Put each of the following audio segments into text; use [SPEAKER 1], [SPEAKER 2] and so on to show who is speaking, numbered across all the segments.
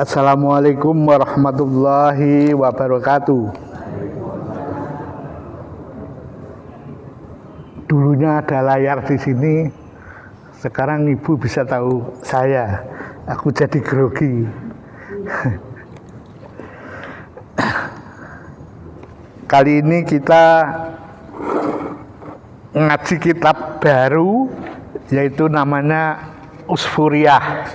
[SPEAKER 1] Assalamualaikum warahmatullahi wabarakatuh. Dulunya ada layar di sini, sekarang ibu bisa tahu saya. Aku jadi grogi. Kali ini kita ngaji kitab baru, yaitu namanya Usfuriyah.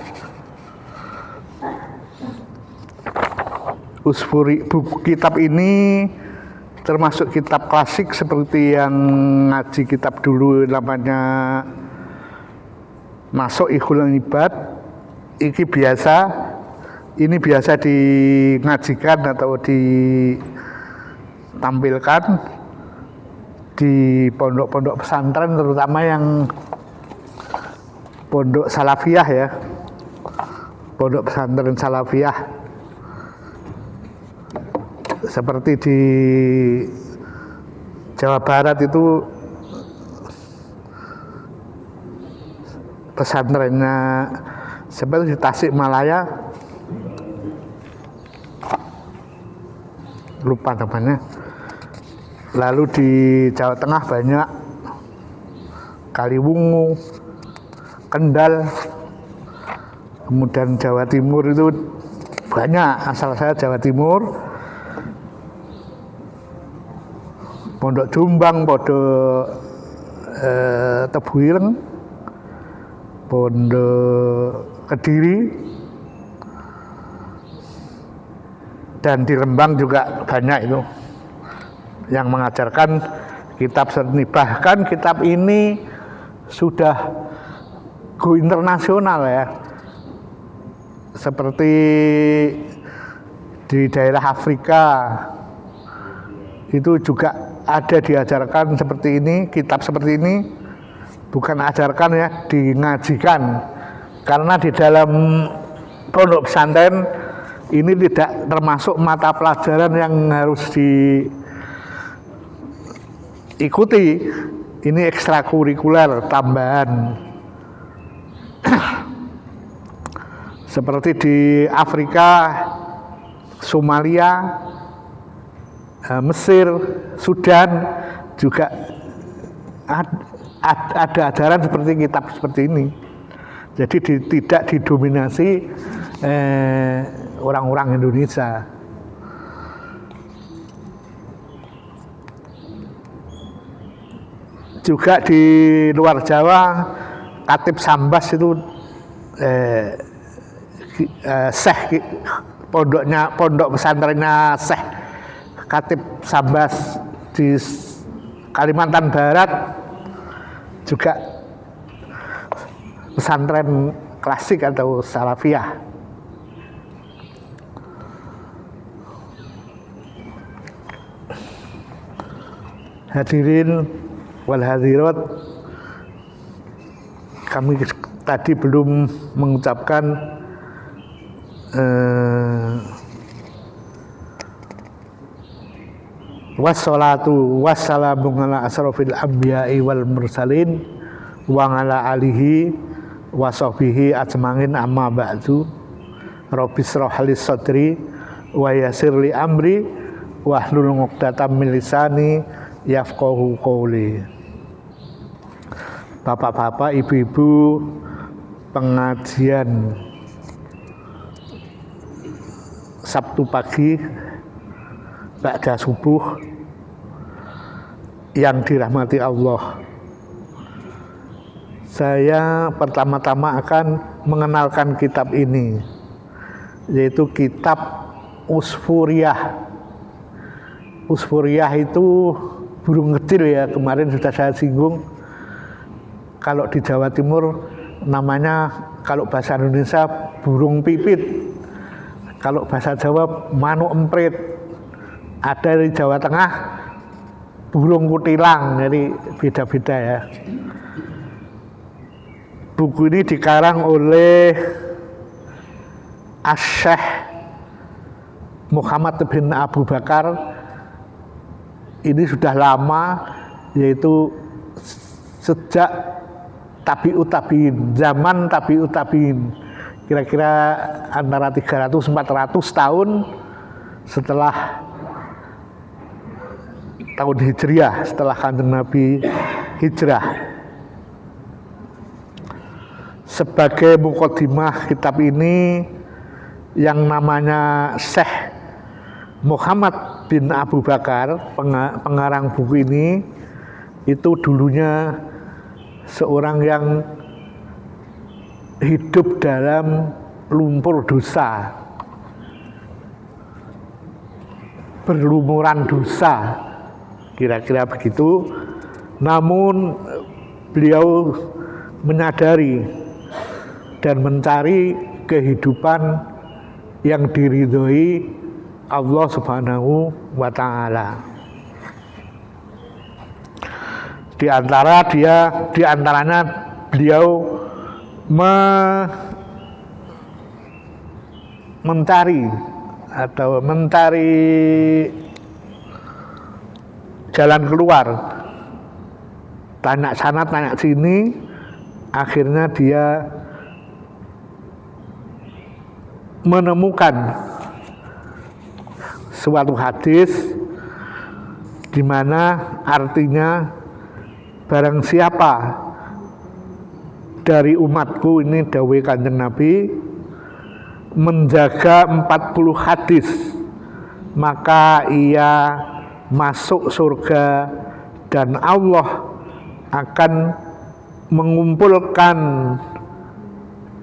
[SPEAKER 1] Buku kitab ini termasuk kitab klasik seperti yang ngaji kitab dulu namanya Mashoihul Ibad. Ini biasa dingajikan atau ditampilkan di pondok-pondok pesantren, terutama yang pondok salafiyah ya, pondok pesantren salafiyah. Seperti di Jawa Barat itu pesantrennya, seperti di Tasikmalaya, lupa namanya. Lalu di Jawa Tengah banyak, Kaliwungu, Kendal, kemudian Jawa Timur itu banyak. Asal saya Jawa Timur, Pondok Jombang, Pondok Tebu Ireng, Pondok Kediri, dan di Rembang juga banyak itu yang mengajarkan kitab seni. Bahkan kitab ini sudah go internasional ya, seperti di daerah Afrika itu juga ada diajarkan seperti ini. Kitab seperti ini bukan ajarkan ya, dingajikan, karena di dalam pondok pesantren ini tidak termasuk mata pelajaran yang harus diikuti. Ini ekstrakurikuler tambahan. Seperti di Afrika, Somalia, Mesir, Sudan juga ada ajaran seperti kitab seperti ini. Jadi tidak didominasi orang-orang Indonesia. Juga di luar Jawa, Khatib Sambas itu Syekh, pondok pesantrennya Syekh Khatib Sambas di Kalimantan Barat juga pesantren klasik atau salafiyah. Hadirin wal hadirat, kami tadi belum mengucapkan wassalatu wassalamu ala asrofil anbiya'i wal mursalin wa ala alihi wa sahbihi ajma'in, amma ba'du. Rabbis shrah li sadri wa yassir li amri wahlul 'uqdatam min lisani yafqahu qawli. Bapak-bapak, ibu-ibu, pengajian Sabtu pagi ba'da subuh yang dirahmati Allah, saya pertama-tama akan mengenalkan kitab ini, yaitu kitab Usfuriyah. Usfuriyah itu burung kecil ya, kemarin sudah saya singgung. Kalau di Jawa Timur namanya, kalau bahasa Indonesia burung pipit, kalau bahasa Jawa manuk emprit. Ada di Jawa Tengah burung kutilang, jadi beda-beda ya. Buku ini dikarang oleh Asy-Syaikh Muhammad bin Abu Bakar. Ini sudah lama, yaitu sejak tabi'ut tabi'in, zaman tabi'ut tabi'in. kira-kira antara 300-400 tahun setelah tahun Hijriah, setelah Kanjeng Nabi hijrah. Sebagai mukadimah kitab ini yang namanya Syekh Muhammad bin Abu Bakar, pengarang buku ini, itu dulunya seorang yang hidup dalam lumpur dosa, berlumuran dosa, kira-kira begitu. Namun beliau menyadari dan mencari kehidupan yang diridhoi Allah Subhanahu wa Ta'ala. Di antaranya beliau mencari jalan keluar, tanya sana tanya sini, akhirnya dia menemukan suatu hadis di mana artinya barang siapa dari umatku, ini dawuh Kanjeng Nabi, menjaga 40 hadis, maka ia masuk surga dan Allah akan mengumpulkan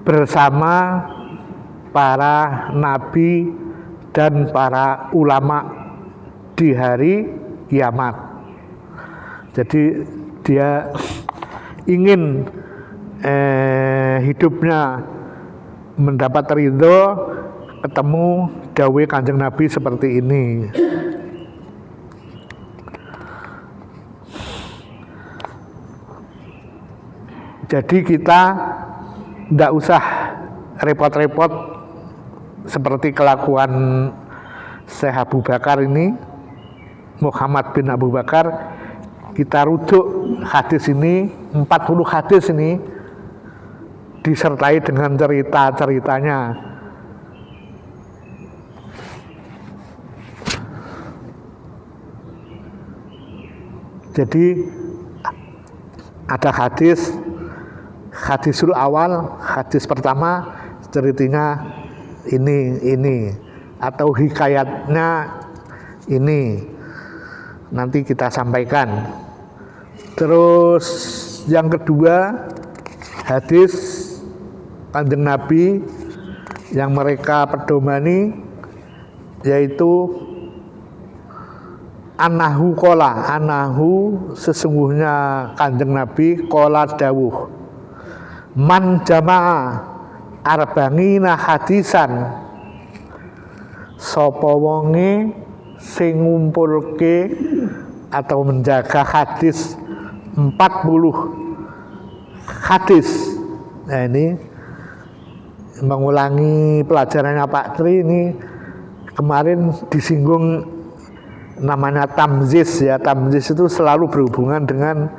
[SPEAKER 1] bersama para nabi dan para ulama di hari kiamat. Jadi dia ingin hidupnya mendapat ridho, ketemu dawuh Kanjeng Nabi seperti ini. Jadi kita tidak usah repot-repot seperti kelakuan Syekh Abu Bakar ini, Muhammad bin Abu Bakar. Kita rujuk hadis ini, 40 hadis ini disertai dengan cerita-ceritanya. Jadi ada hadisul awal, hadis pertama ceritanya ini atau hikayatnya ini, nanti kita sampaikan. Terus yang kedua, hadis Kanjeng Nabi yang mereka pedomani, yaitu anahu sesungguhnya Kanjeng Nabi kola dawuh, man jama'a arba'ina hadisan, sapa wonge sing ngumpulke atau menjaga hadis 40 hadis. Nah, ini mengulangi pelajarannya Pak Tri. Ini kemarin disinggung namanya tamziz ya. Tamziz itu selalu berhubungan dengan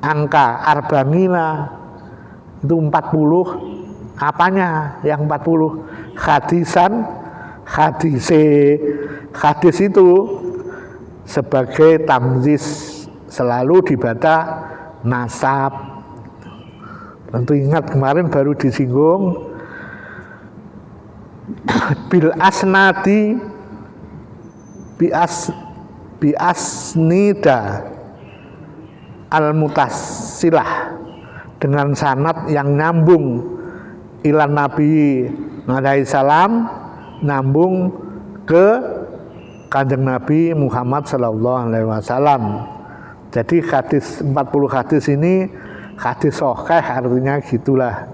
[SPEAKER 1] angka arba'ina, itu 40. Apanya yang 40? Hadisan, hadis itu sebagai tamziz, selalu dibaca nasab. Tentu ingat kemarin baru disinggung bil asnadi biasnida al mutasilah, dengan sanad yang nyambung ilan Nabi alaihi salam, nyambung ke Kanjeng Nabi Muhammad sallallahu alaihi wasallam. Jadi hadis 40 hadis ini hadis sahih, artinya gitulah.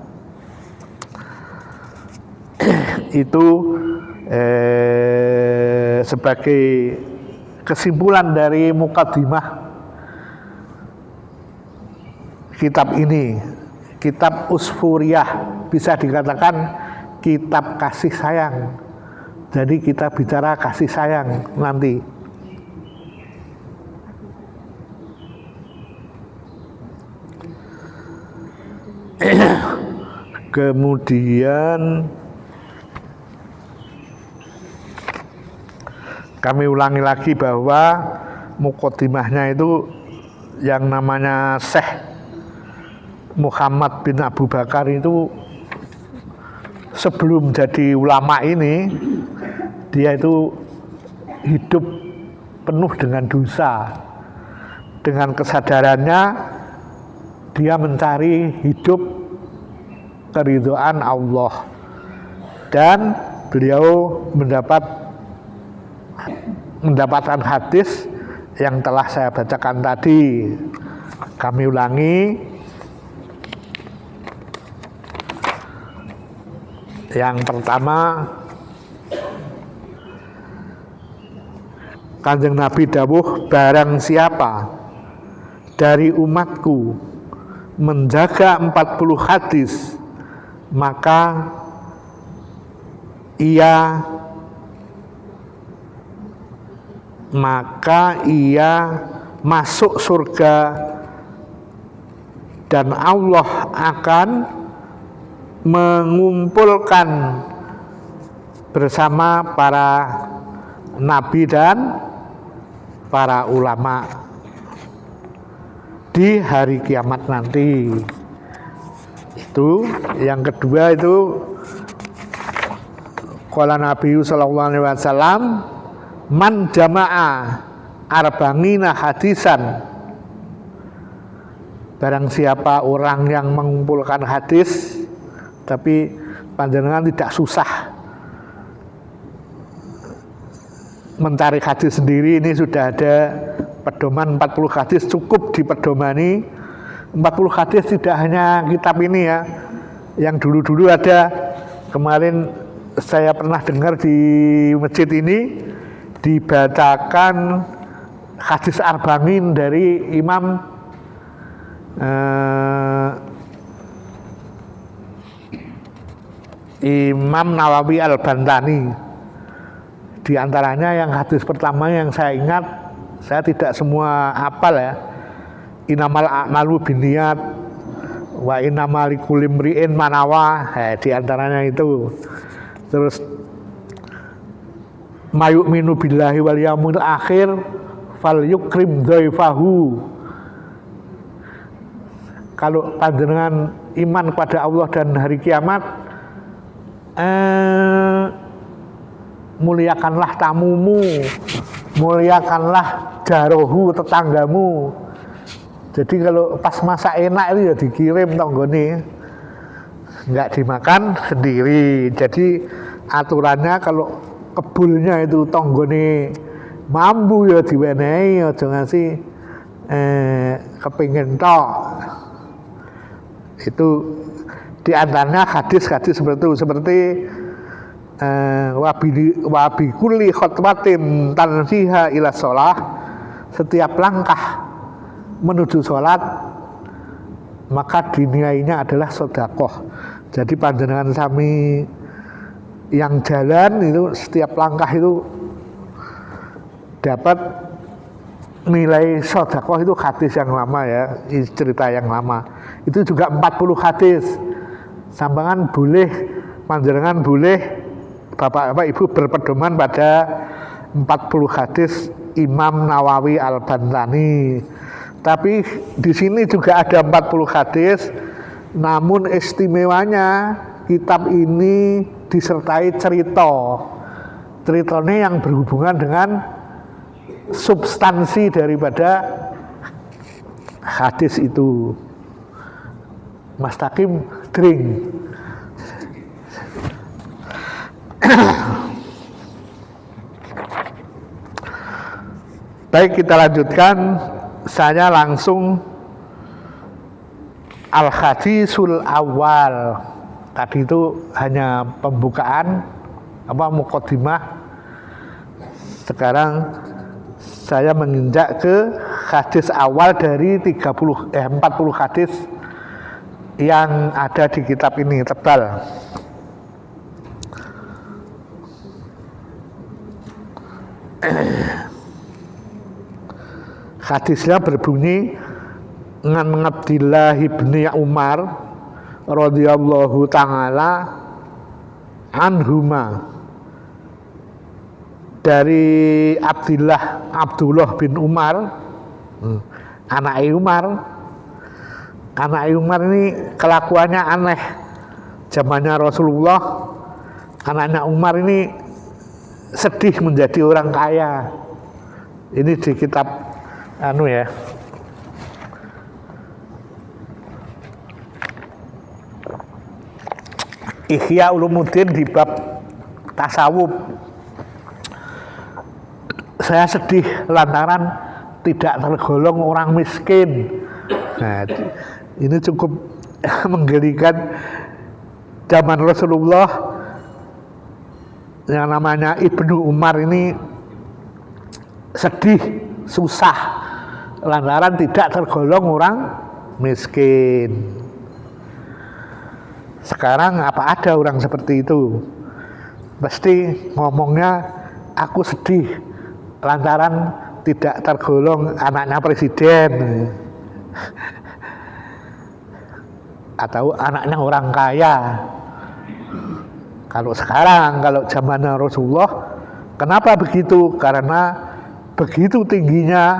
[SPEAKER 1] Itu sebagai kesimpulan dari mukadimah kitab ini. Kitab Usfuriyah, bisa dikatakan kitab kasih sayang. Jadi kita bicara kasih sayang nanti. Kemudian kami ulangi lagi bahwa muqaddimahnya itu yang namanya Syekh Muhammad bin Abu Bakar itu sebelum jadi ulama ini dia itu hidup penuh dengan dosa. Dengan kesadarannya dia mencari hidup keridhaan Allah, dan beliau mendapatkan hadis yang telah saya bacakan tadi. Kami ulangi. Yang pertama, Kanjeng Nabi dawuh, barang siapa dari umatku menjaga 40 hadis, maka ia masuk surga dan Allah akan mengumpulkan bersama para nabi dan para ulama di hari kiamat nanti. Itu yang kedua itu qala Nabi sallallahu alaihi wasallam, man jama'a arba'ina hadisan, barang siapa orang yang mengumpulkan hadis, tapi panjenengan tidak susah mencari hadis sendiri, ini sudah ada pedoman 40 hadis, cukup dipedomani 40 hadis. Tidak hanya kitab ini ya, yang dulu-dulu ada. Kemarin saya pernah dengar di masjid ini dibacakan hadis arba'in dari Imam Nawawi Al-Bantani. Di antaranya yang hadis pertama yang saya ingat, saya tidak semua hafal ya, innamal a'malu binniyat wa innamal likulli imri'in ma nawa, di antaranya itu. Terus mayu'minu billahi wal yaumil akhir fal yukrim dhaifahu, kalau panjenengan iman kepada Allah dan hari kiamat, muliakanlah tamumu, muliakanlah jarohu, tetanggamu. Jadi kalau pas masak enak itu ya dikirim tonggone, nggak dimakan sendiri. Jadi aturannya kalau kebulnya itu tonggone mambu ya diwenehi, aja ngasih kepingin tok. Itu diantaranya hadis-hadis seperti itu, seperti wabi kulli khotwatin tansiha ila sholah, setiap langkah menuju sholat maka dinilainya adalah sedekah. Jadi panjenengan sami yang jalan itu setiap langkah itu dapat nilai sedekah. Itu hadis yang lama ya, cerita yang lama. Itu juga 40 hadis. Sambangan boleh, panjenengan boleh, bapak-bapak ibu berpedoman pada 40 hadis Imam Nawawi Al-Bantani. Tapi di sini juga ada 40 hadis, namun istimewanya kitab ini disertai ceritanya yang berhubungan dengan substansi daripada hadis itu. Mas Takim drink. Baik, kita lanjutkan. Saya langsung al-hadisul awal. Tadi itu hanya pembukaan, muqaddimah. Sekarang saya menginjak ke hadis awal dari 40 hadis yang ada di kitab ini, tebal. Hadisnya berbunyi, ngan Abdillah ibni Umar radhiyallahu taala anhuma, dari Abdullah bin Umar, anak Umar ini kelakuannya aneh. Zamannya Rasulullah, anaknya Umar ini sedih menjadi orang kaya. Ini di kitab Ihya Ulumuddin di bab tasawuf. Saya sedih lantaran tidak tergolong orang miskin. Nah, ini cukup menggelikan. Zaman Rasulullah yang namanya Ibnu Umar ini sedih, susah lantaran tidak tergolong orang miskin. Sekarang apa ada orang seperti itu? Pasti ngomongnya, aku sedih lantaran tidak tergolong anaknya presiden atau anaknya orang kaya. Kalau sekarang, kalau zaman Rasulullah, kenapa begitu? Karena begitu tingginya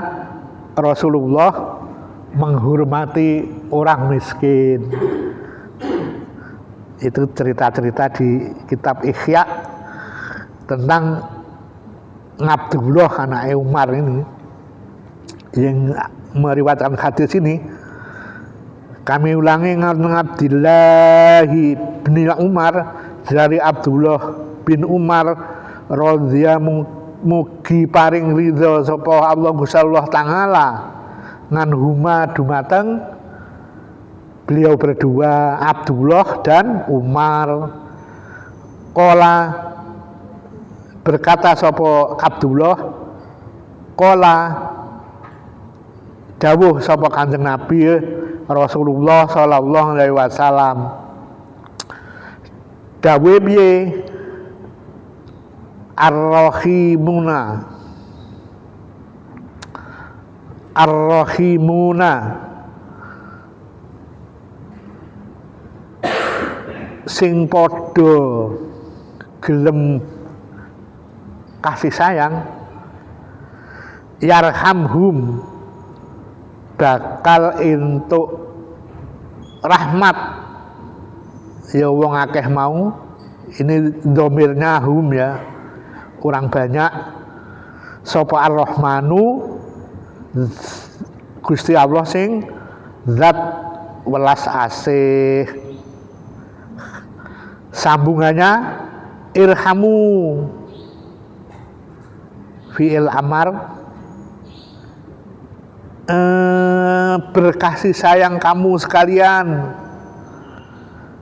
[SPEAKER 1] Rasulullah menghormati orang miskin. Itu cerita-cerita di kitab Ihya tentang Abdullah anak Umar ini yang meriwayatkan hadis ini. Kami ulangi, Abdullah bin Umar, dari Abdullah bin Umar radhiyallahu mugi paring ridho sapa Allah Gusti Allah taala nganhuma dumateng beliau berdua, Abdullah dan Umar. Qala, berkata sapa Abdullah, qala dawuh sapa Kanjeng Nabi Rasulullah sallallahu alaihi wasallam, dawuh piye? Ar-rahimuna sing padha gelem kasih sayang, yarhamhum bakal entuk rahmat ya wong akeh mau. Ini domirnya hum ya, kurang banyak. Sapa ar-rahmanu, Gusti Allah sing zat welas asih. Sambungannya irhamu, fi'il amar, berkasih sayang kamu sekalian,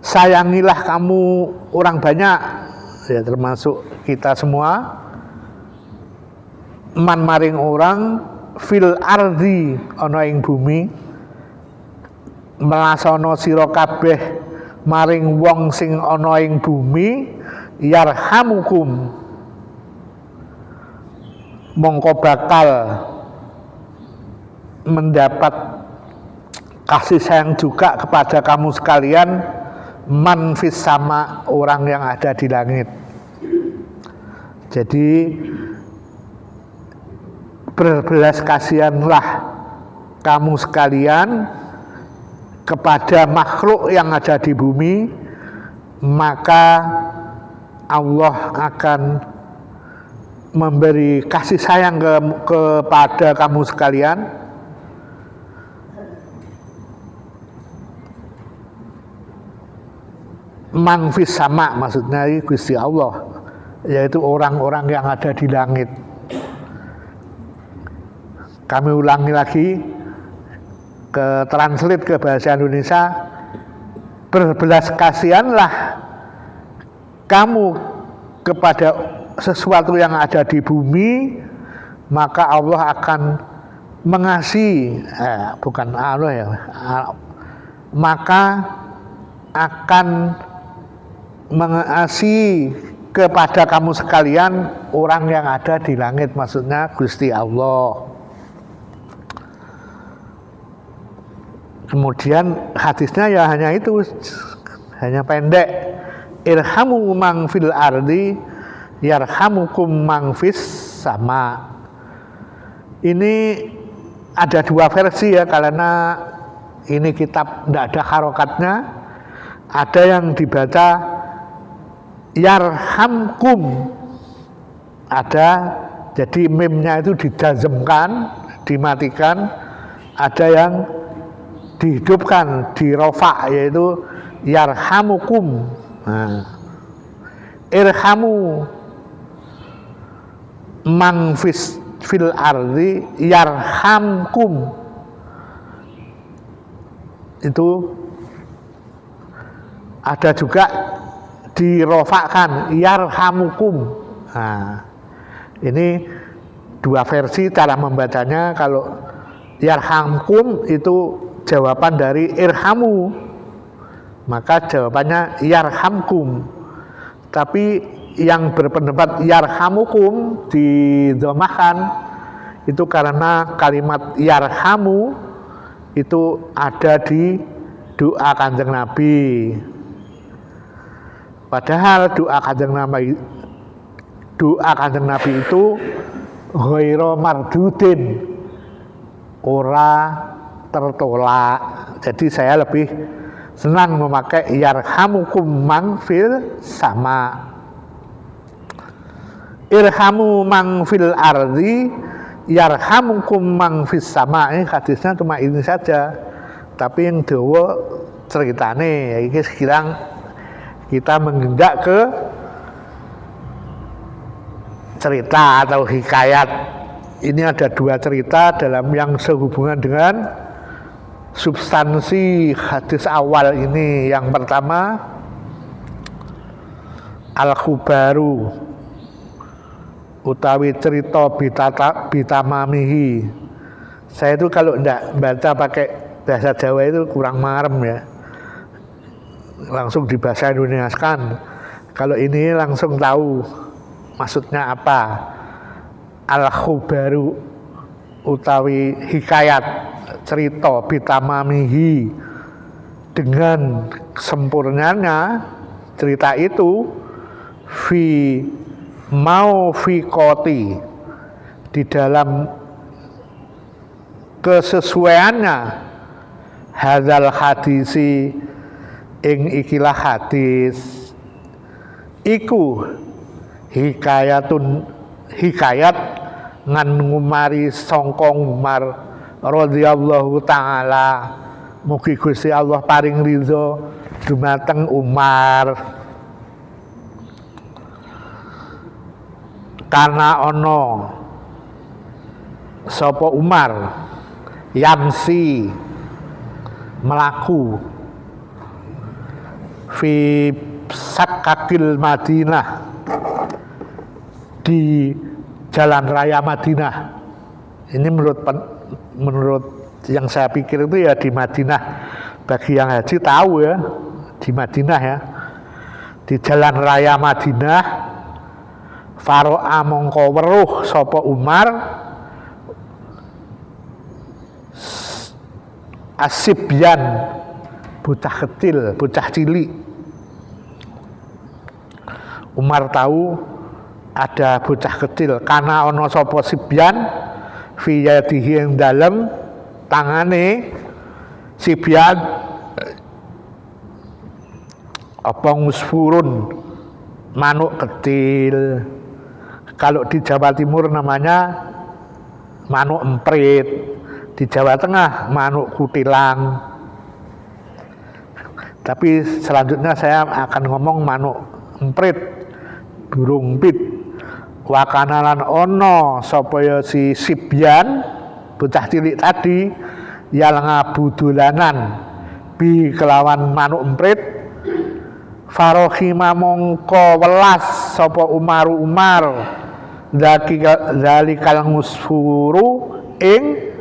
[SPEAKER 1] sayangilah kamu orang banyak, ya termasuk kita semua. Man maring orang fil ardi ana ing bumi, melasono sira kabeh maring wong sing ana ing bumi, yarhamukum mongko bakal mendapat kasih sayang juga kepada kamu sekalian, man fis sama, orang yang ada di langit. Jadi berbelas kasihanlah kamu sekalian kepada makhluk yang ada di bumi, maka Allah akan memberi kasih sayang kepada kamu sekalian. Mangfis sama maksudnya Gusti Allah, yaitu orang-orang yang ada di langit. Kami ulangi lagi, ke translate ke bahasa Indonesia, berbelas kasihanlah kamu kepada sesuatu yang ada di bumi, maka Allah akan mengasihi, maka akan mengasihi kepada kamu sekalian orang yang ada di langit, maksudnya Gusti Allah. Kemudian hadisnya ya hanya itu, hanya pendek. Irhamu mang fil ardi yarhamukum mang fis sama. Ini ada dua versi ya, karena ini kitab tidak ada harokatnya. Ada yang dibaca yarhamkum, ada jadi mimnya itu dijazmkan, dimatikan. Ada yang dihidupkan, dirofa, yaitu yarhamukum. Nah, irhamu man fil ardi yarhamkum, itu ada juga dirofakan yarhamukum. Nah, ini dua versi cara membacanya. Kalau yarhamkum itu jawaban dari irhamu, maka jawabannya yarhamkum. Tapi yang berpendapat yarhamukum didomahkan itu karena kalimat yarhamu itu ada di doa Kanjeng Nabi. Padahal doa Kanjeng Nabi itu ghairu mardudin, ora tertolak. Jadi saya lebih senang memakai yarhamukum man fil sama. Irhamu man fil ardi yarhamukum man fis sama. Ini hadisnya cuma ini saja. Tapi yang dawa ceritane, ini sekarang kita menginjak ke cerita atau hikayat. Ini ada dua cerita dalam yang sehubungan dengan substansi hadis awal ini. Yang pertama, al-khubaru utawi cerita bitamamihi. Saya itu kalau enggak baca pakai bahasa Jawa itu kurang marem ya, langsung di bahasa Indonesiakan. Kalau ini langsung tahu maksudnya apa. Al-khubaru utawi hikayat, cerita bitamamihi, dengan sempurnanya cerita itu fi maufiqoti, di dalam kesesuaiannya hadzal hadisi ing ikilah hadis iku hikayat ngan ngumari sangka Umar radhiyallahu taala, mugi Gusti Allah paring ridho dumateng Umar. Karena ono sapa Umar yamsi melaku fi sakakil Madinah, di jalan raya Madinah. Ini menurut yang saya pikir itu ya di Madinah. Bagi yang haji tahu ya, di Madinah ya, di jalan raya Madinah. Faro'a mongko weruh sapa Umar asibyan, bocah kecil, bocah cilik. Umar tahu ada bocah kecil, karena ono sapa sibyan fi yadihi ing dalem tangane sibyan apa ngusfurun, manuk kecil. Kalau di Jawa Timur namanya manuk emprit, di Jawa Tengah manuk kutilang. Tapi selanjutnya saya akan ngomong manuk emprit, burung pit. Wa kanalan ono sapa si sibyan, bocah cilik tadi, yal ngabudulanan bi kelawan manuk emprit. Farohima mongko welas sapa Umar zalikal musfuru ing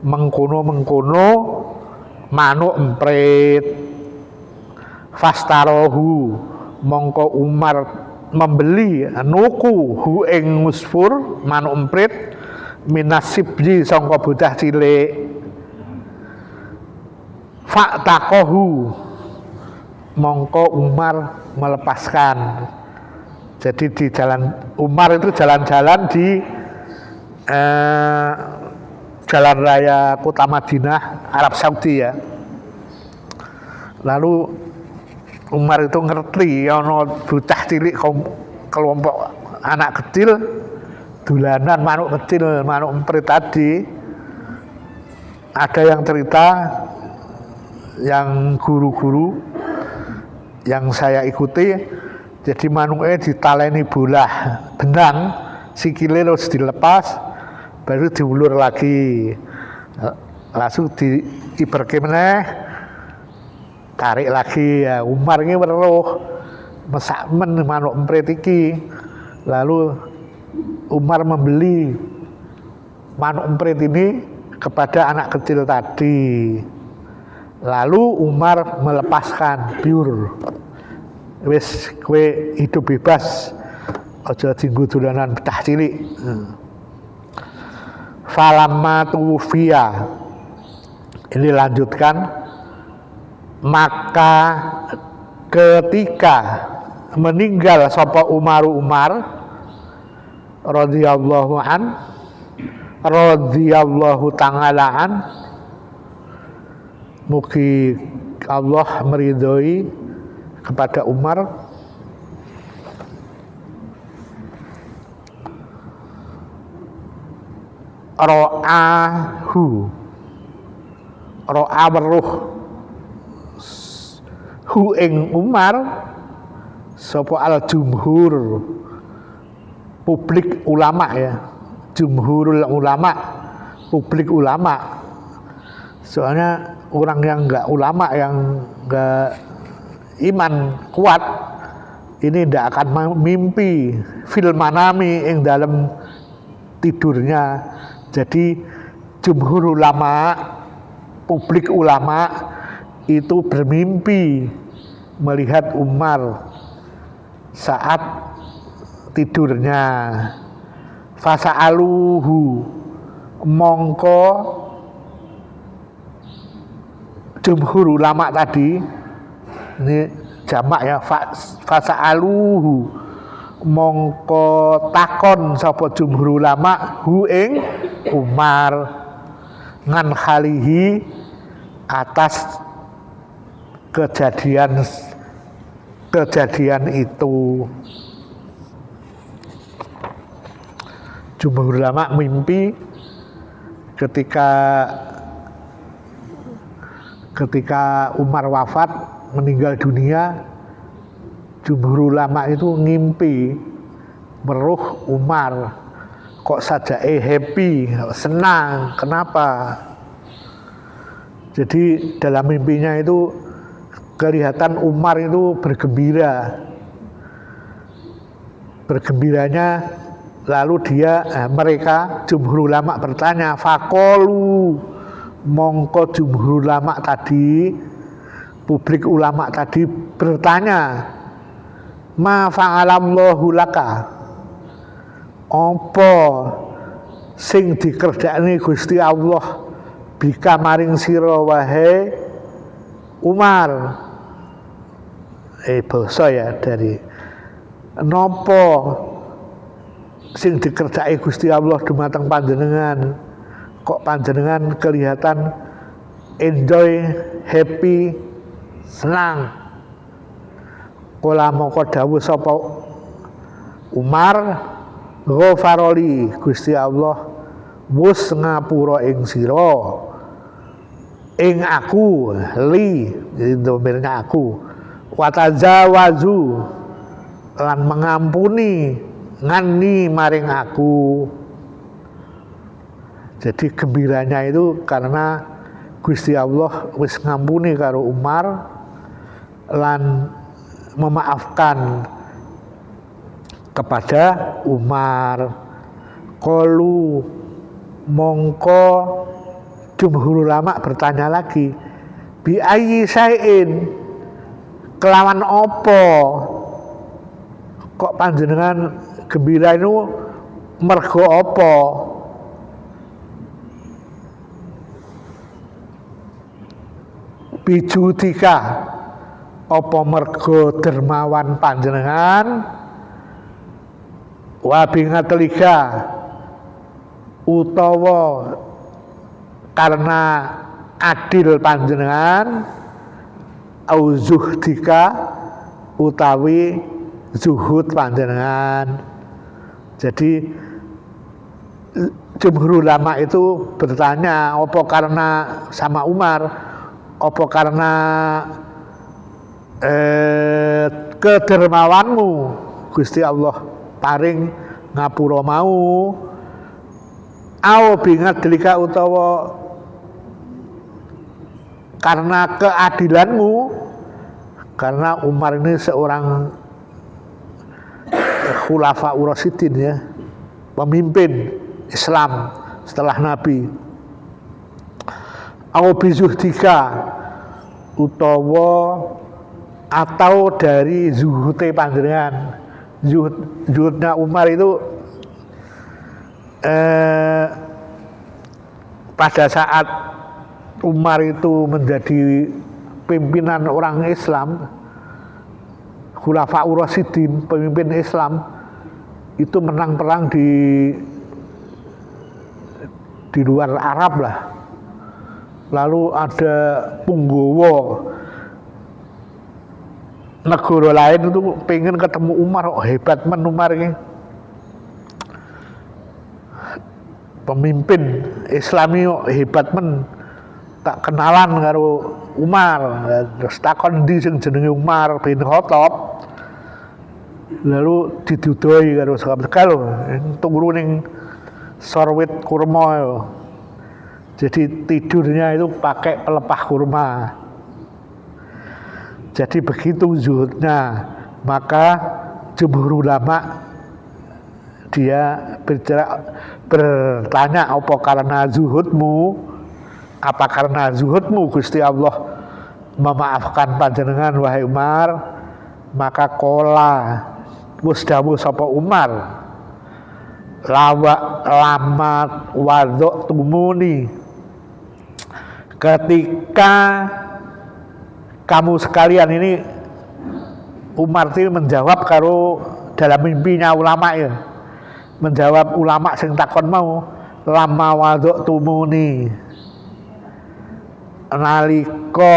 [SPEAKER 1] mengkono manuk emprit. Fastarohu mongko Umar membeli nuku hu ing musfur manuk emprit minasibji sangka bocah cilik. Faktakohu mongko Umar melepaskan. Jadi di jalan Umar itu jalan-jalan di jalan raya kota Madinah, Arab Saudi ya. Lalu Umar itu ngerti ono bocah cilik kelompok anak kecil dolanan manuk kecil, manuk emprit tadi. Ada yang cerita, yang guru-guru yang saya ikuti, jadi manuknya ditaleni bolah benang, sikile terus dilepas, baru diulur lagi, langsung diiberke meneh, tarik lagi. Ya Umar ini weruh mesakmen manuk emprit iki. Lalu Umar membeli manuk emprit ini kepada anak kecil tadi. Lalu Umar melepaskan, biur, wis kowe hidup bebas, aja dienggo dolanan betah cilik. Falamma tuwfiya, ini lanjutkan, maka ketika meninggal sapa Umar radhiyallahu ta'ala an, mugi Allah meridhoi kepada Umar, ro'a weruh hu ing Umar sapa al jumhur, publik ulama ya, jumhurul ulama, publik ulama. Soalnya orang yang enggak ulama, yang enggak iman kuat, ini tidak akan mimpi fil manami ing dalam tidurnya. Jadi jumhur ulama, publik ulama itu bermimpi melihat Umar saat tidurnya. Fasa'aluhu, mongko jumhur ulama tadi, ini jamak ya, fasa'aluhu, mongko takon sapa jumhur ulama hu ing Umar ngan khalihi, atas kejadian itu. Jumhur ulama mimpi ketika Umar wafat, meninggal dunia. Jumhur ulama itu ngimpi meruh Umar, kok saja happy, senang. Kenapa? Jadi dalam mimpinya itu kelihatan Umar itu bergembiranya. Lalu mereka jumhur ulama bertanya, faqalu, mongko jumhur ulama tadi, publik ulama tadi bertanya, ma fa'alallahu laka, apa sing dikerdakne Gusti Allah bika maring sira wahai Umar. Basa ya, dari nopo sing dikerdaki Gusti Allah dumateng panjenengan, kok panjenengan kelihatan enjoy, happy, senang. Kala mongko dawuh sapa Umar, ghafaroli, Gusti Allah wis ngapura ing sira, ing aku, li, jadi domirnya aku, watajawazu, lan mengampuni ngani maring aku. Jadi gembiranya itu karena Gusti Allah wis ngampuni karo Umar lan memaafkan kepada Umar. Qalu, mongko jumhur ulama bertanya lagi, bi ayyi syai'in, kelawan opo kok panjenengan gembira itu mergo opo? Bijudika, apa mergo dermawan panjenengan wa bingatlika utawa karena adil panjenengan au zuhdika utawi zuhud panjenengan. Jadi jumhur ulama itu bertanya, apa karena sama Umar, apa karena kedermawanmu Gusti Allah paring ngapura mau, au bingadlika utawa karena keadilanmu, karena Umar ini seorang khulafaur rasyidin ya, pemimpin Islam setelah Nabi. Au bizuhdika utawa atau dari zuhute panjenengan. Zuhudnya Umar itu pada saat Umar itu menjadi pimpinan orang Islam, khulafaur rasyidin, pemimpin Islam, itu menang perang di luar Arab lah. Lalu ada punggawa negara lain itu pengen ketemu Umar, oh hebat men Umar ini, pemimpin Islami hebat men, tak kenalan karo Umar, terus takon ndi sing jenenge Umar bin Khattab, lalu didudoi karo sahabat tegal tunggu ning sorwit kurma. Jadi tidurnya itu pakai pelepah kurma. Jadi begitu zuhudnya, maka jumhur ulama dia bertanya, apa karena zuhudmu, apa karena zuhudmu Gusti Allah memaafkan panjenengan wahai Umar? Maka kola wis dawuh sapa Umar, lama wadok tumuni, ketika kamu sekalian ini, Umar itu menjawab karo dalam mimpinya ulama ya, menjawab ulama sing takon mau, lama wadok tumuni, nalika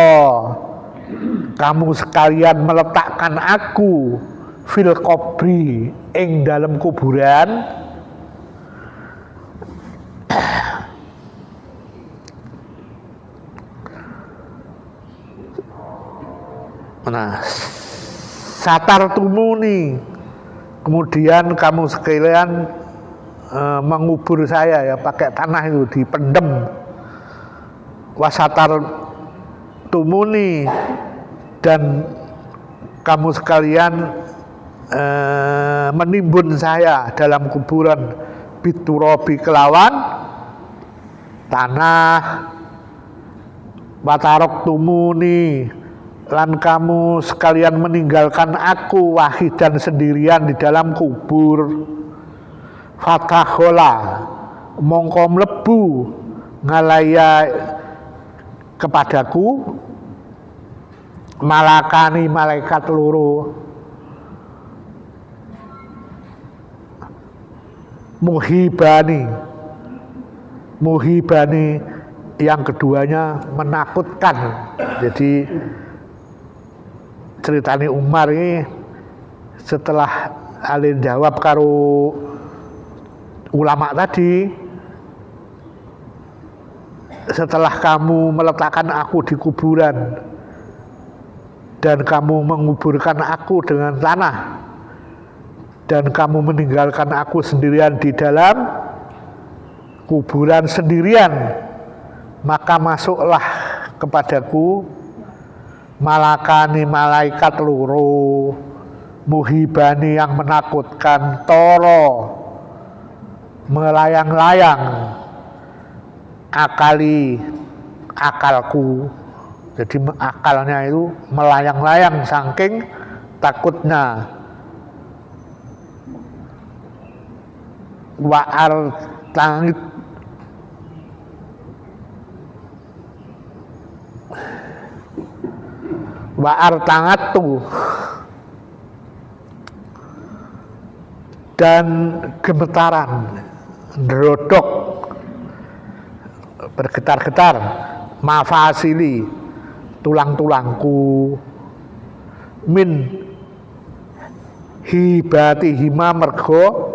[SPEAKER 1] kamu sekalian meletakkan aku fil qabri ing dalam kuburan, nah satar tumuni, kemudian kamu sekalian mengubur saya ya pakai tanah itu dipendem, wasatar tumuni, dan kamu sekalian menimbun saya dalam kuburan biturabi kelawan tanah, watarok tumuni, lan kamu sekalian meninggalkan aku wahidan sendirian di dalam kubur, fatakhola mongko mlebu ngalaya kepadaku malakani malaikat loro, muhibani yang keduanya menakutkan. Jadi ceritanya Umar ini setelah alin jawab karo ulama tadi, setelah kamu meletakkan aku di kuburan dan kamu menguburkan aku dengan tanah dan kamu meninggalkan aku sendirian di dalam kuburan sendirian, maka masuklah kepadaku malakani malaikat loro, muhibani yang menakutkan, toro melayang-layang akalku. Jadi akalnya itu melayang-layang saking takutnya. Wa'ar tangit wa artangatu, dan gemetaran, ndrodok, bergetar-getar, mafasili, tulang-tulangku, min hibati hima mergo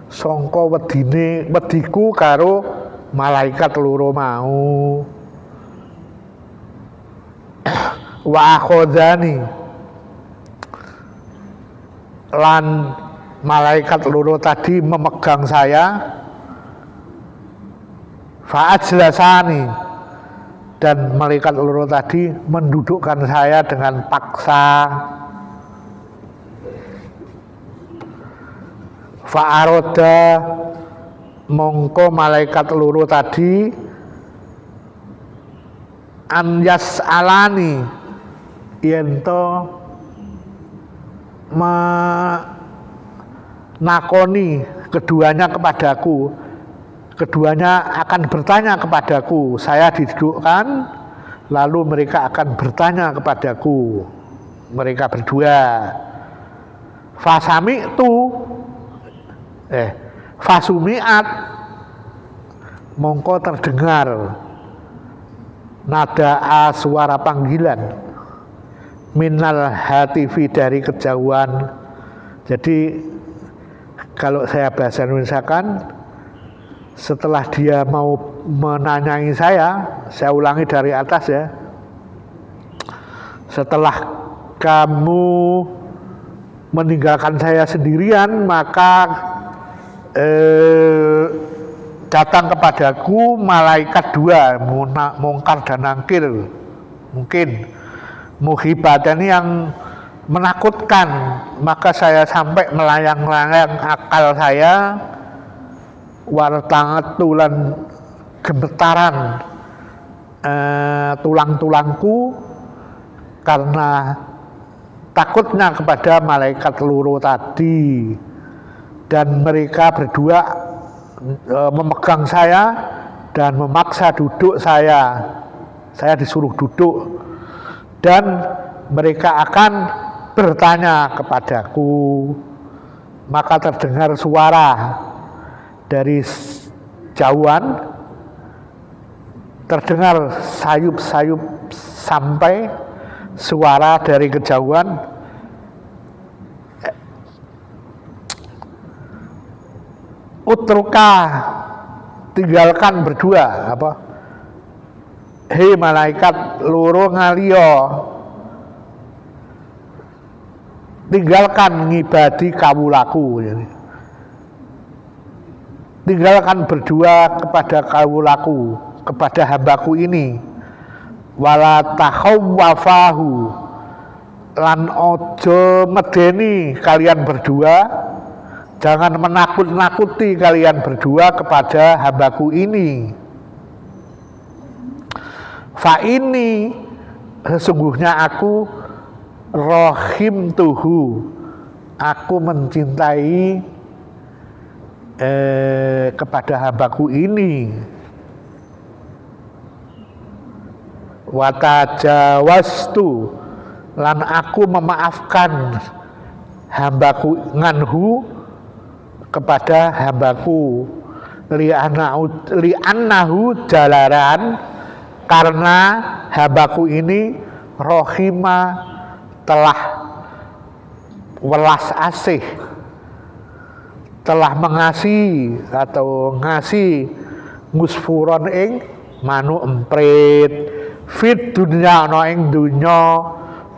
[SPEAKER 1] sangka wediku karo malaikat loro mau. Wa akhodani, lan malaikat loro tadi memegang saya, fa'ajlasani, dan malaikat loro tadi mendudukkan saya dengan paksa. Fa'aroda, mongko malaikat loro tadi an yas'alani, yento menakoni keduanya kepadaku, keduanya akan bertanya kepadaku. Saya didudukkan, lalu mereka akan bertanya kepadaku, mereka berdua. Fasumi'at, mongko terdengar nada suara panggilan, minal hatifi, dari kejauhan. Jadi kalau saya bahasa Indonesia kan, setelah dia mau menanyai saya ulangi dari atas ya. Setelah kamu meninggalkan saya sendirian, maka datang kepadaku malaikat dua, Mungkar dan Nakir, mungkin muhibatan yang menakutkan. Maka saya sampai melayang-layang akal saya, wartangat tulan gemetaran tulang-tulangku karena takutnya kepada malaikat loro tadi. Dan mereka berdua memegang saya dan memaksa duduk saya. Saya disuruh duduk dan mereka akan bertanya kepadaku. Maka terdengar suara dari jauhan, terdengar sayup-sayup sampai suara dari kejauhan, utruka, tinggalkan berdua, apa? Hei malaikat loro ngaliyo, tinggalkan ngibadi kawulaku. Tinggalkan berdua kepada kawulaku, kepada hambaku ini. Wala takhawwafahu, lan ojo medeni kalian berdua, jangan menakut-nakuti kalian berdua kepada hambaku ini. Fa ini, sesungguhnya aku rohim tuhu, aku mencintai kepada hambaku ini. Watajawastu, lan aku memaafkan hambaku nganhu, kepada hambaku, li'annahu jalaran, karena hambaku ini rohima, telah welas asih, telah mengasihi atau ngasih musfuron ing manuk emprit, fit dunya ana ing dunya,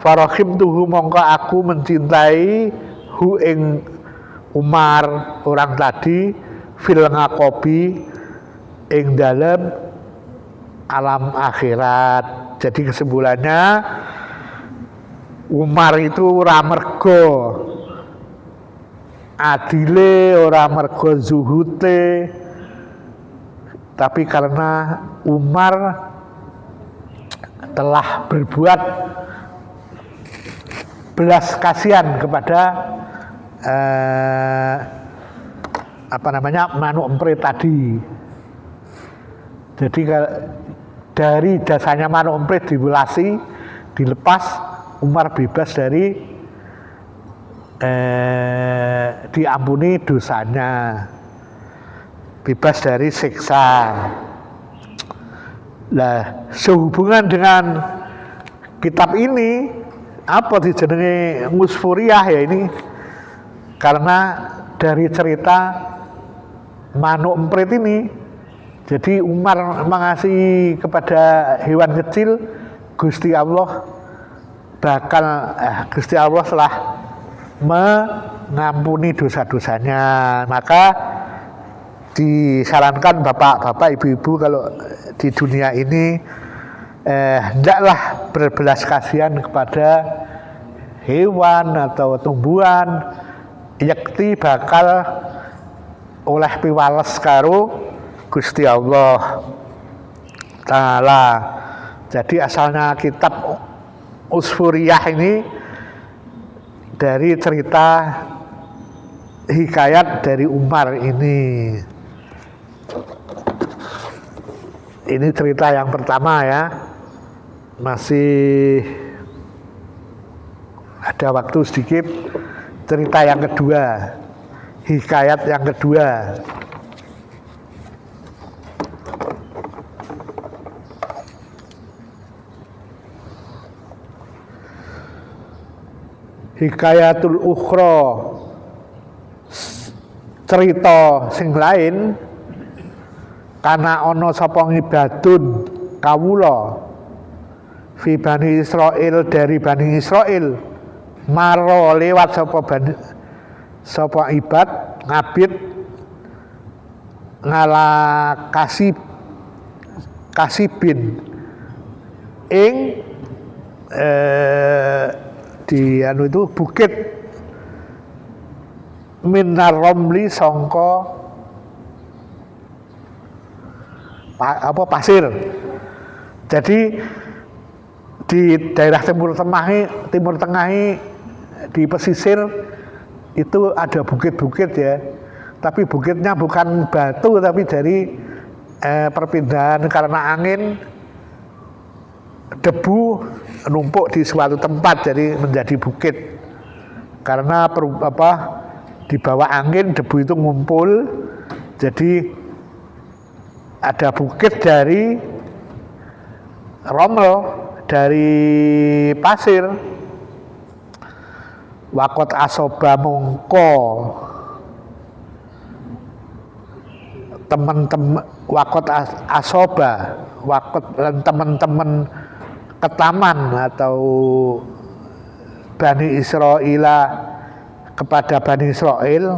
[SPEAKER 1] farahim tuhu, mongko aku mencintai hu ing Umar orang tadi, fil ngakobi ing dalam alam akhirat. Jadi kesimpulannya, Umar itu ora mergo adile, ora mergo zuhute, tapi karena Umar telah berbuat belas kasihan kepada manuk emprit tadi. Jadi dari jasanya manuk emprit diwelasi, dilepas, Umar bebas dari diampuni dosanya, bebas dari siksa. Nah, sehubungan dengan kitab ini apa dijenenge Musfuriyah ya ini, karena dari cerita manuk emprit ini, jadi Umar mengasihi kepada hewan kecil, Gusti Allah telah mengampuni dosa-dosanya. Maka disarankan bapak-bapak, ibu-ibu kalau di dunia ini hendaklah berbelas kasihan kepada hewan atau tumbuhan, yakti bakal oleh piwales karo Gusti Allah Ta'ala. Jadi asalnya kitab Usfuriyah ini dari cerita hikayat dari Umar ini. Ini cerita yang pertama ya. Masih ada waktu sedikit. Cerita yang kedua, hikayat yang kedua. Hikayatul ukhra, cerita sing lain, kana ana sapa ngibadun kawula fi Bani Israil, dari Bani Israil, maro lewat sapa ibad ngabid ngala kasibin ing di itu bukit minar romli sangka pasir. Jadi di daerah timur tengah di pesisir itu ada bukit-bukit ya, tapi bukitnya bukan batu tapi dari perpindahan karena angin, debu numpuk di suatu tempat jadi menjadi bukit. Karena di bawah angin debu itu ngumpul, jadi ada bukit dari romel, dari pasir. Wakot asoba mongko teman-teman wakot asoba wakot dan teman-teman ketaman atau Bani Israil kepada Bani Israil.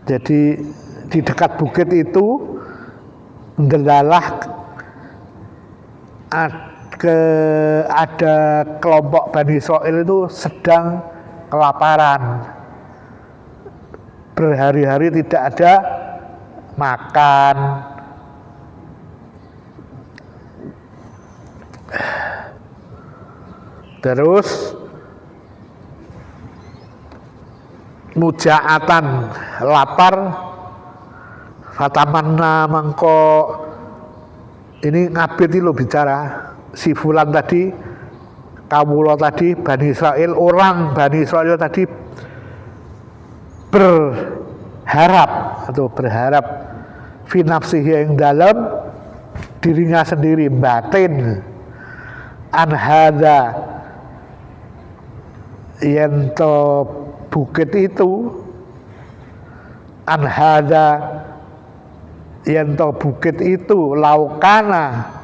[SPEAKER 1] Jadi di dekat bukit itu ndelalah ada kelompok Bani Israil itu sedang kelaparan, berhari-hari tidak ada makan. Terus mujaatan, lapar, fatamanna mangko ini ngabid itu bicara si fulan tadi, kawula tadi, Bani Israil, orang Bani Israil tadi berharap fi nafsihi yang dalam dirinya sendiri, batin, an hadza yento bukit itu, an hadza yento bukit itu laukana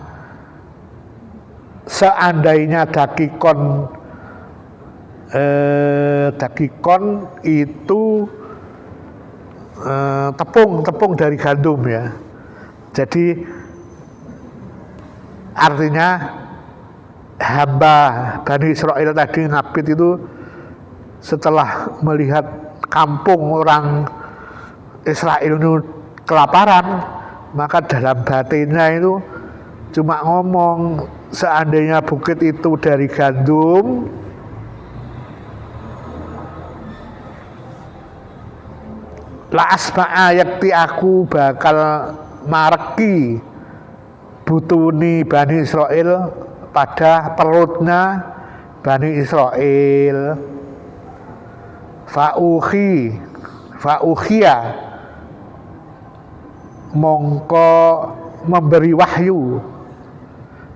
[SPEAKER 1] seandainya dakikon itu tepung dari gandum ya. Jadi artinya hamba Bani Israil tadi ngabid itu setelah melihat kampung orang Israel itu kelaparan, maka dalam batinnya itu cuma ngomong, seandainya bukit itu dari gandum, la asma'a yakti, aku bakal mareki butuni Bani Israil, kepada perutnya Bani Israel. Fa'ukhia mongko memberi wahyu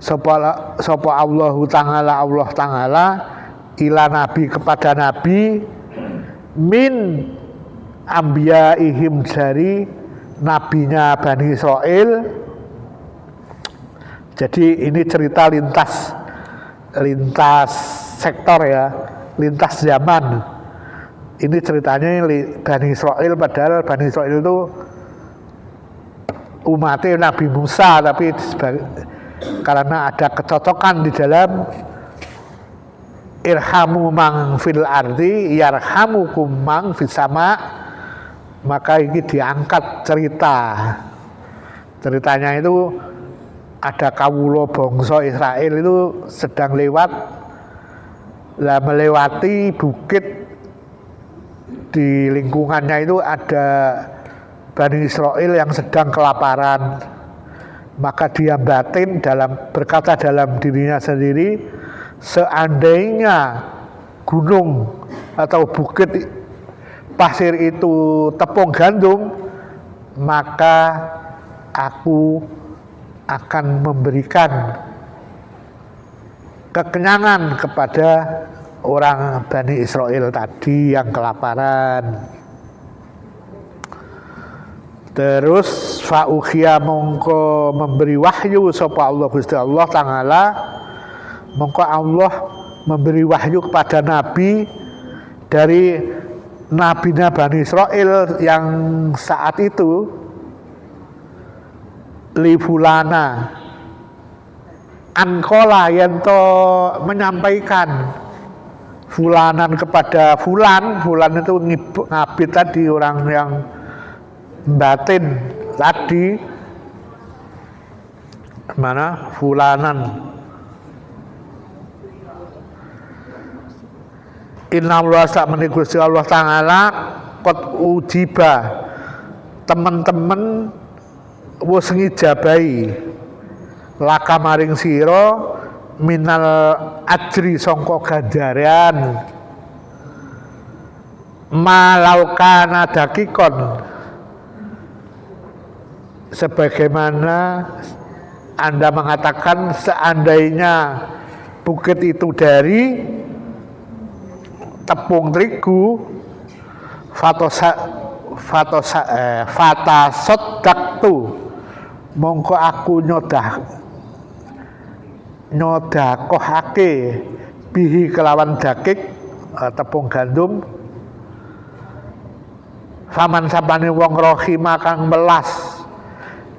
[SPEAKER 1] sapa Allah Ta'ala ila nabi kepada nabi min ambiyaihim dari nabinya Bani Israel. Jadi ini cerita lintas sektor ya, lintas zaman. Ini ceritanya Bani Israel, padahal Bani Israel itu umatnya Nabi Musa, tapi karena ada kecocokan di dalam irhamu mang fil ardi yarhamukum mang fis sama, maka ini diangkat ceritanya itu ada kawula bangsa Israel itu sedang melewati bukit, di lingkungannya itu ada Bani Israel yang sedang kelaparan, maka dia batin berkata dalam dirinya sendiri, seandainya gunung atau bukit pasir itu tepung gandum, maka aku akan memberikan kekenyangan kepada orang Bani Israel tadi yang kelaparan. Terus fa'ukhia mongko memberi wahyu sapa Allah Gusti Allah Ta'ala, mongko Allah memberi wahyu kepada nabi dari nabinya Bani Israel yang saat itu, li fulana ankola yento menyampaikan fulanan kepada fulan itu ngabid tadi, orang yang batin tadi, mana fulanan. Inna Allah sa'mani Gusti Allah Ta'ala qad ujiba, teman-teman wis ngijabahi laka maring sira minal ajri sangka ganjaran malaukana dakikon, sebagaimana Anda mengatakan seandainya bukit itu dari tepung terigu, fatasodaktu, mongko aku nyodakohake bihi kelawan dakik tepung gandum, faman sapane wong rohima kang melas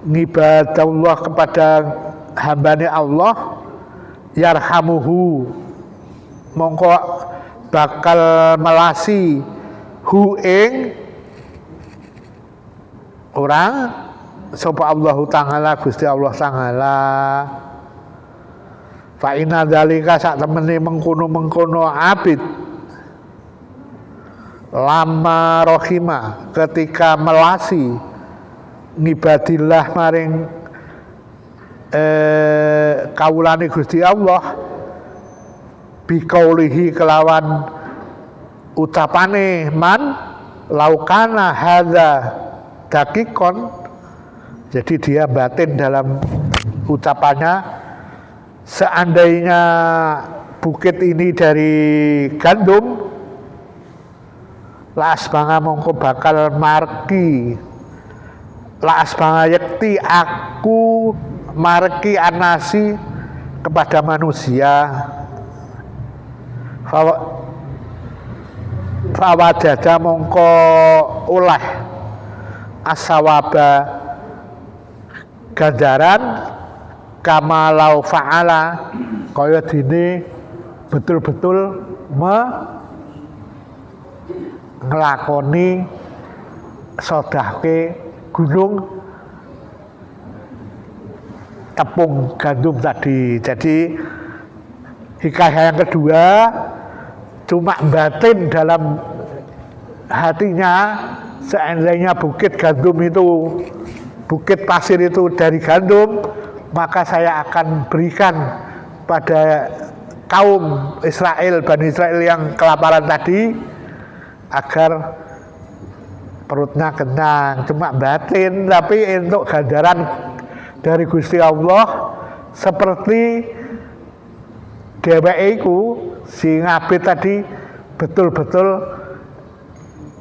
[SPEAKER 1] ngibadallah kepada hambane Allah, yarhamuhu mongko bakal melasi hu ing orang sapa Allah Ta'ala Gusti Allah Ta'ala. Fa inna dzalika sak temene mengkono abid lama rohima ketika melasi ngibadillah maring kawulane Gusti Allah biqaulihi kelawan ucapane man laukana hadza dakikon, jadi dia batin dalam ucapannya, seandainya bukit ini dari gandum, la asbanga mongko bakal marki, la asbanga yakti aku marki anasi kepada manusia, fawajada mongko oleh asawaba ganjaran kamalau fa'ala kaya dene betul-betul ngelakoni sodahke gunung tepung gandum tadi. Jadi hikayah yang kedua cuma batin dalam hatinya, seandainya bukit gandum itu, bukit pasir itu dari gandum, maka saya akan berikan pada kaum Israel, Bani Israel yang kelaparan tadi, agar perutnya kenyang, cuma batin, tapi untuk ganjaran dari Gusti Allah seperti dheweke iku si ngabid tadi betul-betul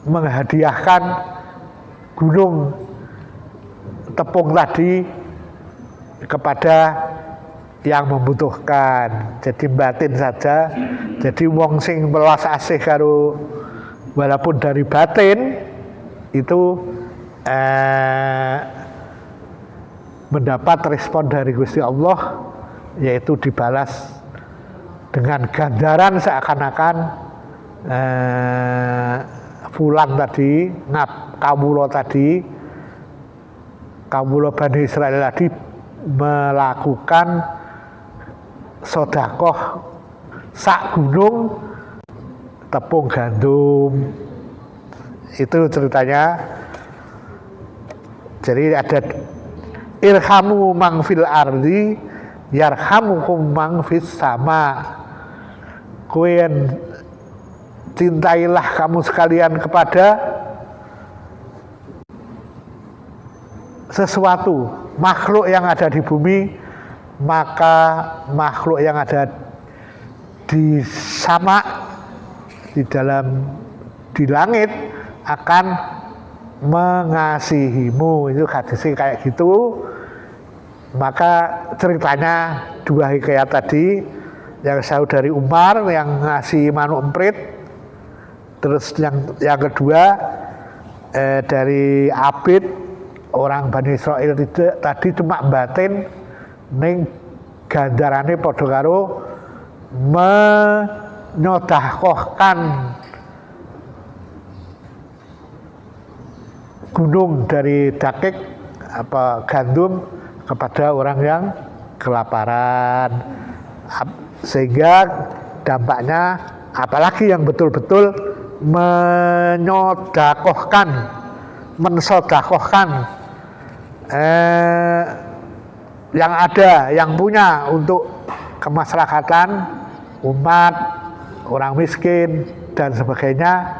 [SPEAKER 1] menghadiahkan gunung tepung tadi kepada yang membutuhkan. Jadi batin saja. Jadi wong sing welas asih karo walaupun dari batin itu mendapat respon dari Gusti Allah, yaitu dibalas dengan ganjaran seakan-akan fulan tadi, kawula Bani Israel tadi melakukan sedekah sak gunung tepung gandum. Itu ceritanya. Jadi ada irhamu mang fil ardi yarhamukum mang fis sama. Kuen cintailah kamu sekalian kepada sesuatu makhluk yang ada di bumi, maka makhluk yang ada di sama, di langit akan mengasihimu. Itu hadisnya kayak gitu. Maka ceritanya dua hikayat tadi, yang satu dari Umar yang ngasih manuk emprit, terus yang kedua dari Abid orang Bani Israel tadi cuma batin ning ganjarane padha karo menyodakohkan gunung dari dakik gandum kepada orang yang kelaparan, sehingga dampaknya apalagi yang betul-betul mensodakohkan yang ada, yang punya untuk kemasyarakatan umat, orang miskin dan sebagainya,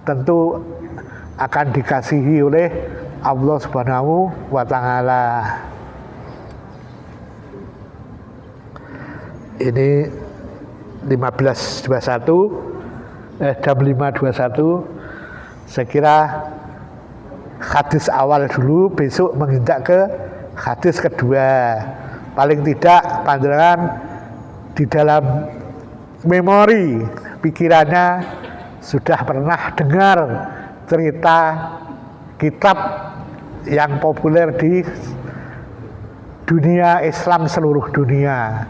[SPEAKER 1] tentu akan dikasihi oleh Allah Subhanahu wa Ta'ala. Ini 15.21 jam 5.21. Saya kira hadis awal dulu, besok menginjak ke hadis kedua. Paling tidak panjenengan di dalam memori pikirannya sudah pernah dengar cerita kitab yang populer di dunia Islam seluruh dunia.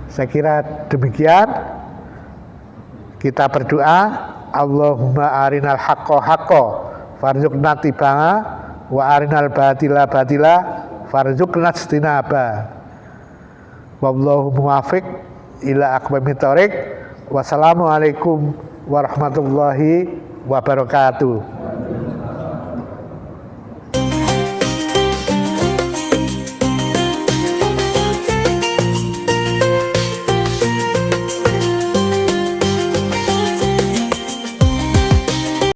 [SPEAKER 1] Saya kira demikian. Kita berdoa, Allahumma arinal haqqo haqqo farzuqna tiba'a wa arinal batila batila farzuqna istinaba. Wallahu muwafiq ila aqwamit thoriq. Wassalamualaikum warahmatullahi wabarakatuh.